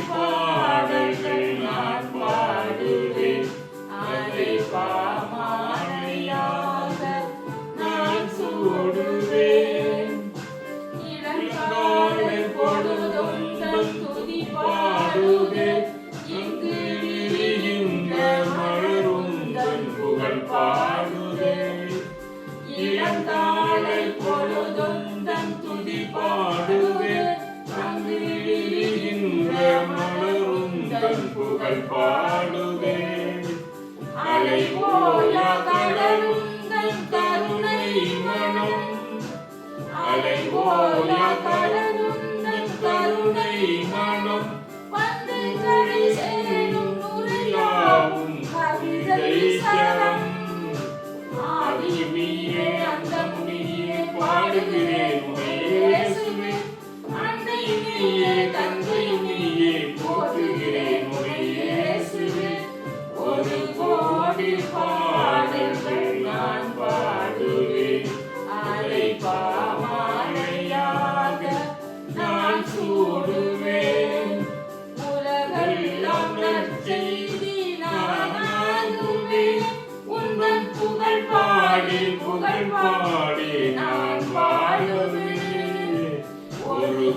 பாடல்கள் நான் பாடுவேன். அதை பாமாலையாக நான் சூடுவேன். இளங்காலை பொழுதும் தன் துதி பாடுவேன். இங்கு விரிகின்ற மலரும் தன் புகழ் பாடுவேன். இளங்காலை பொழுதும் தன் துதி பாடுவேன். அங்கு விரிகின்ற மலரும் தன் புகழ் பாடுவேன். அலை போயா கடலும் தன் கருணை மனம். அலை போயா கடலும் தன் கருணை மனம். வந்து கரை சேரும் நுரையாவும் கவிதை சரம். ஆதியும் நீயே அந்தமும் நீயே பாடுகிறேன் இயேசுவே. அன்னையும் நீயே தந்தையும் நீயே போற்றுகிறேன் இயேசுவே. ஒரு கோடி பாடல்கள் நான் பாடுவேன். அதை பாமாலையாக நான் சூடுவேன். உலகெல்லாம் நற்செய்தி நான் ஆகுவேன். உந்தன் புகழ் பாடி புகழ் பாடி நான் வாழுவேன். ஒரு